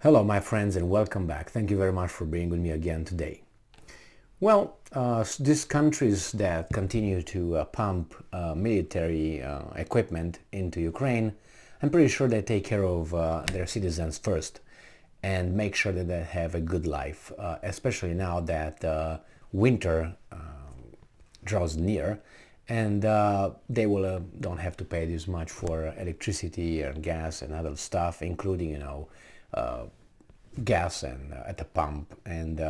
Hello my friends and welcome back. Thank you very much for being with me again today. Well, these countries that continue to pump military equipment into Ukraine, I'm pretty sure they take care of their citizens first and make sure that they have a good life, especially now that winter draws near and they will don't have to pay this much for electricity and gas and other stuff, including gas and at the pump and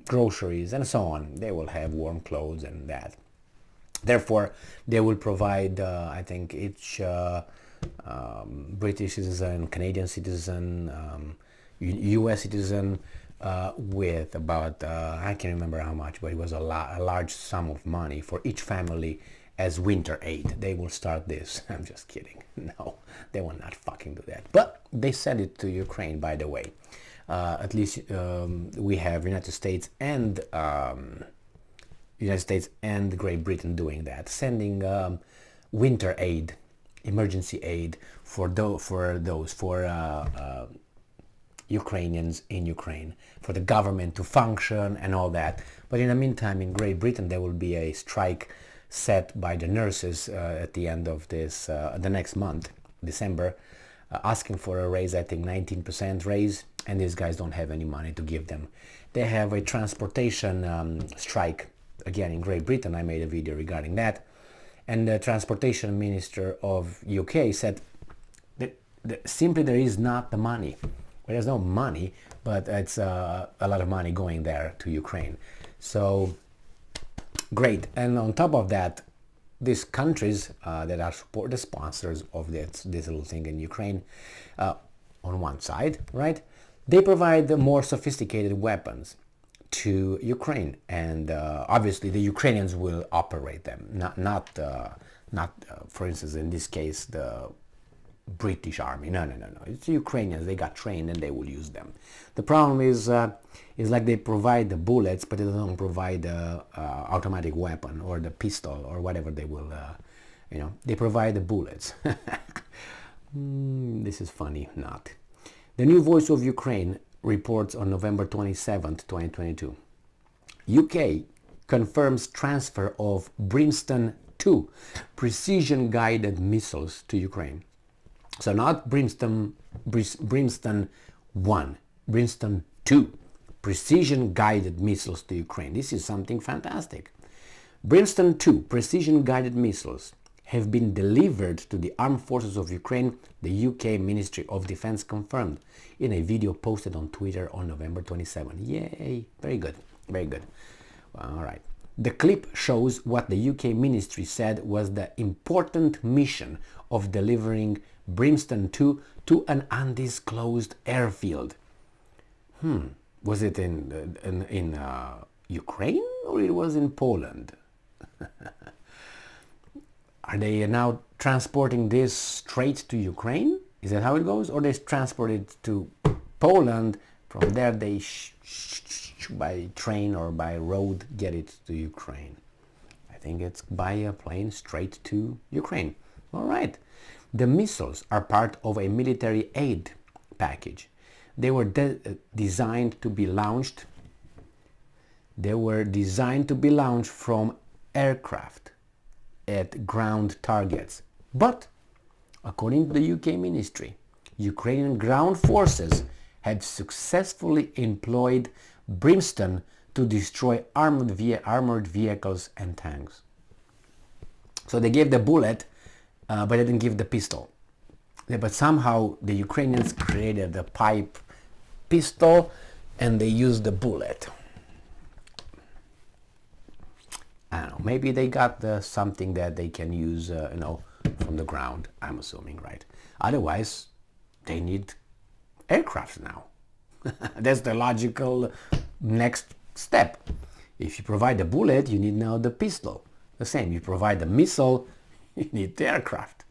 groceries and so on. They will have warm clothes and that. Therefore, they will provide, I think, each British citizen, Canadian citizen, U.S. citizen with about, I can't remember how much, but it was a large sum of money for each family as winter aid. They will start this. I'm just kidding. No, they will not fucking do that. But they send it to Ukraine, by the way. At least we have United States and Great Britain doing that, sending winter aid, emergency aid for Ukrainians in Ukraine, for the government to function and all that. But in the meantime, in Great Britain, there will be a strike set by the nurses at the end of this, the next month, December, asking for a raise, I think 19% raise, and these guys don't have any money to give them. They have a transportation strike, again in Great Britain. I made a video regarding that, and the transportation minister of UK said that simply there is not the money. Well, there's no money, but it's a lot of money going there to Ukraine. So great. And on top of that, these countries that are the sponsors of this little thing in Ukraine, on one side, right, they provide the more sophisticated weapons to Ukraine, and obviously the Ukrainians will operate them, not for instance in this case the British army. No. It's the Ukrainians. They got trained and they will use them. The problem is like they provide the bullets, but they don't provide the automatic weapon or the pistol or whatever they will. They provide the bullets. This is funny, not. The New Voice of Ukraine reports on November 27th, 2022. UK confirms transfer of Brimstone 2 precision-guided missiles to Ukraine. So not Brimstone 1, Brimstone 2 precision-guided missiles to Ukraine. This is something fantastic. Brimstone 2 precision-guided missiles have been delivered to the armed forces of Ukraine, the UK Ministry of Defense confirmed in a video posted on Twitter on November 27. Yay! Very good, very good. All right. The clip shows what the UK ministry said was the important mission of delivering Brimstone 2 to an undisclosed airfield. Was it in Ukraine or it was in Poland? Are they now transporting this straight to Ukraine? Is that how it goes? Or they transport it to Poland, from there they by train or by road get it to Ukraine? I think it's by a plane straight to Ukraine. All right. The missiles are part of a military aid package. They were designed to be launched. They were designed to be launched from aircraft at ground targets. But according to the UK ministry, Ukrainian ground forces had successfully employed Brimstone to destroy armored vehicles and tanks. So they gave the bullet, but they didn't give the pistol. But somehow the Ukrainians created the pipe pistol and they used the bullet. I don't know, maybe they got something that they can use, from the ground, I'm assuming, right? Otherwise, they need aircraft now. That's the logical next step. If you provide the bullet, you need now the pistol. The same, you provide the missile, you need the aircraft.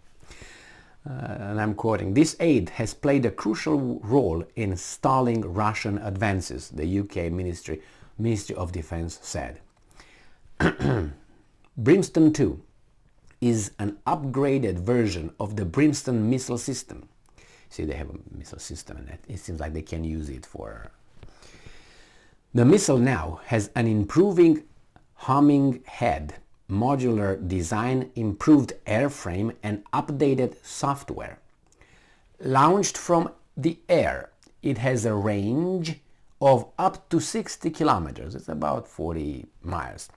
And I'm quoting, "This aid has played a crucial role in stalling Russian advances," the UK Ministry of Defense said. Brimstone 2 is an upgraded version of the Brimstone missile system. See, they have a missile system, and it seems like they can use it for... The missile now has an improving homing head, modular design, improved airframe, and updated software. Launched from the air, it has a range of up to 60 kilometers. It's about 40 miles.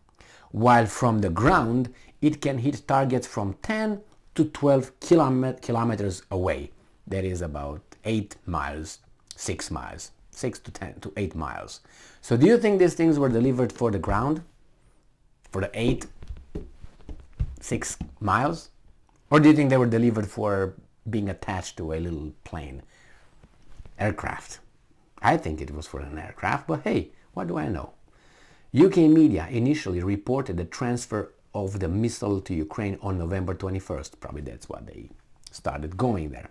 While from the ground, it can hit targets from 10 to 12 kilometers away. That is about 8 miles, 6 miles, 6 to 10 to 8 miles. So do you think these things were delivered for the ground? For the 6 miles? Or do you think they were delivered for being attached to a little plane? Aircraft. I think it was for an aircraft, but hey, what do I know? UK media initially reported the transfer of the missile to Ukraine on November 21st. Probably that's why they started going there.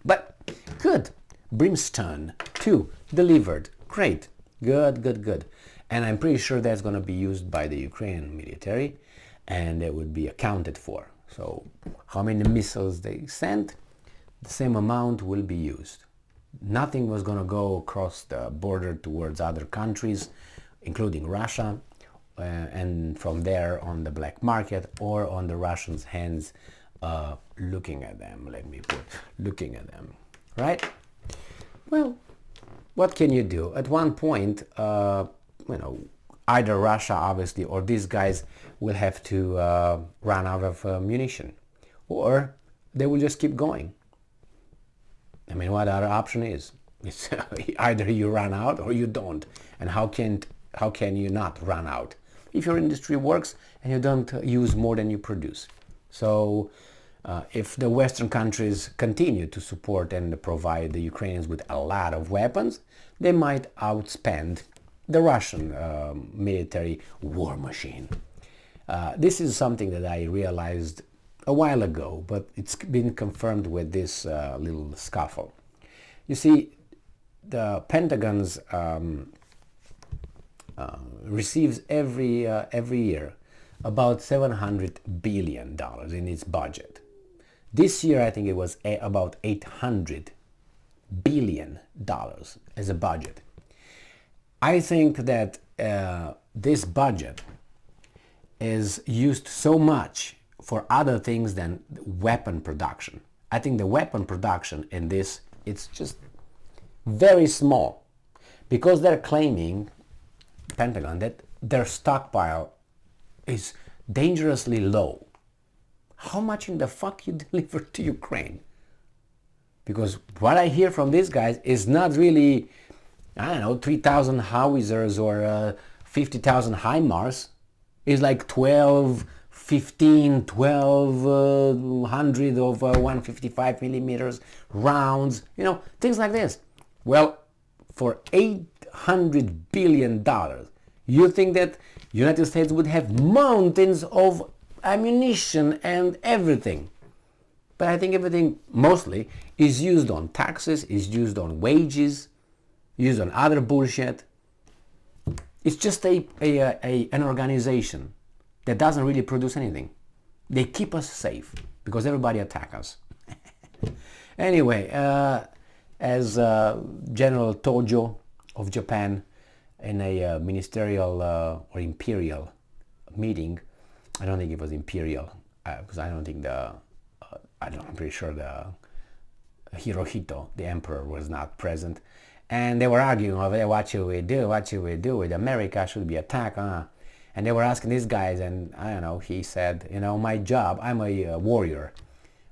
But good. Brimstone 2 delivered. Great. Good. And I'm pretty sure that's going to be used by the Ukrainian military, and it would be accounted for. So how many missiles they sent, the same amount will be used. Nothing was going to go across the border towards other countries, including Russia, and from there on the black market or on the Russians' hands, looking at them. Looking at them, right? Well, what can you do? At one point, either Russia, obviously, or these guys will have to run out of munition, or they will just keep going. I mean, what other option is? It's either you run out or you don't. And how can you not run out if your industry works and you don't use more than you produce? So if the Western countries continue to support and provide the Ukrainians with a lot of weapons, they might outspend the Russian military war machine. This is something that I realized a while ago, but it's been confirmed with this little scuffle. You see, the Pentagon's receives every year about $700 billion in its budget. This year, I think it was about $800 billion as a budget. I think that this budget is used so much for other things than weapon production. I think the weapon production in this, it's just very small, because they're claiming, Pentagon, that their stockpile is dangerously low. How much in the fuck you deliver to Ukraine? Because what I hear from these guys is not really, 3,000 howitzers or 50,000 HIMARS. It's like 1,200 of 155 millimeters rounds, things like this. Well, for $800 billion, you think that United States would have mountains of ammunition and everything. But I think everything mostly is used on taxes, is used on wages, used on other bullshit. It's just an organization that doesn't really produce anything. They keep us safe because everybody attacks us. Anyway, as General Tojo of Japan in a ministerial or imperial meeting, I don't think it was imperial, because I don't think I'm pretty sure the Hirohito, the emperor, was not present. And they were arguing over what should we do with America, should be attacked, And they were asking these guys, and I don't know, he said, my job, I'm a warrior,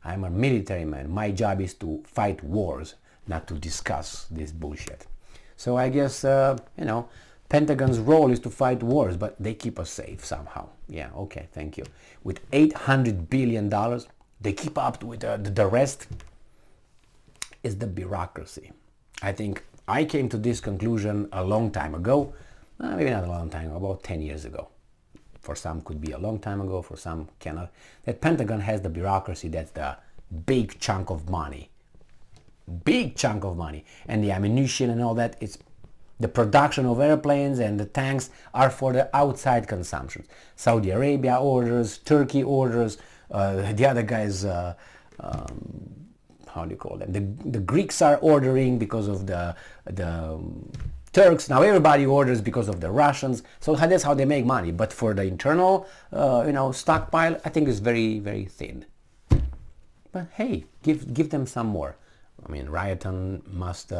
I'm a military man, my job is to fight wars, not to discuss this bullshit. So I guess, Pentagon's role is to fight wars, but they keep us safe somehow. Yeah, okay, thank you. With $800 billion, they keep up with the rest. Is the bureaucracy. I think I came to this conclusion a long time ago, maybe not a long time, about 10 years ago. For some could be a long time ago, for some cannot. That Pentagon has the bureaucracy, that's the big chunk of money. Big chunk of money. And the ammunition and all that, it's the production of airplanes and the tanks are for the outside consumption. Saudi Arabia orders, Turkey orders, the other guys, how do you call them? The Greeks are ordering because of the Turks. Now everybody orders because of the Russians. So that's how they make money. But for the internal, stockpile, I think it's very, very thin. But hey, give them some more. I mean, Raytheon must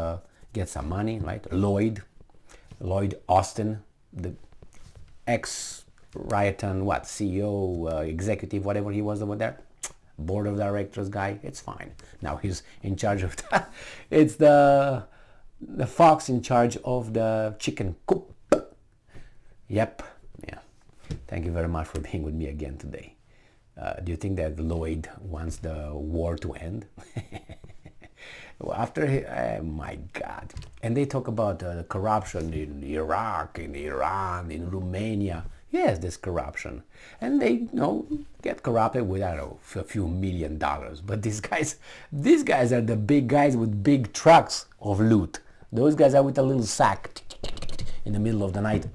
get some money, right? Lloyd Austin, the ex-Raytheon, CEO, executive, whatever he was over there, board of directors guy, it's fine. Now he's in charge of that. It's the fox in charge of the chicken coop. Yep, yeah. Thank you very much for being with me again today. Do you think that Lloyd wants the war to end? After my God. And they talk about corruption in Iraq, in Iran, in Romania. Yes, there's corruption. And they, get corrupted with, I don't know, a few $1 million. But these guys are the big guys with big trucks of loot. Those guys are with a little sack in the middle of the night,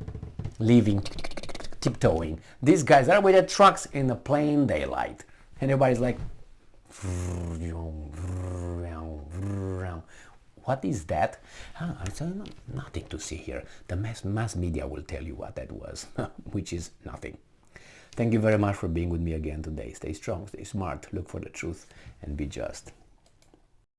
leaving, tiptoeing. These guys are with their trucks in the plain daylight. And everybody's like, what is that? It's nothing to see here. The mass media will tell you what that was, which is nothing. Thank you very much for being with me again today. Stay strong, stay smart, look for the truth, and be just.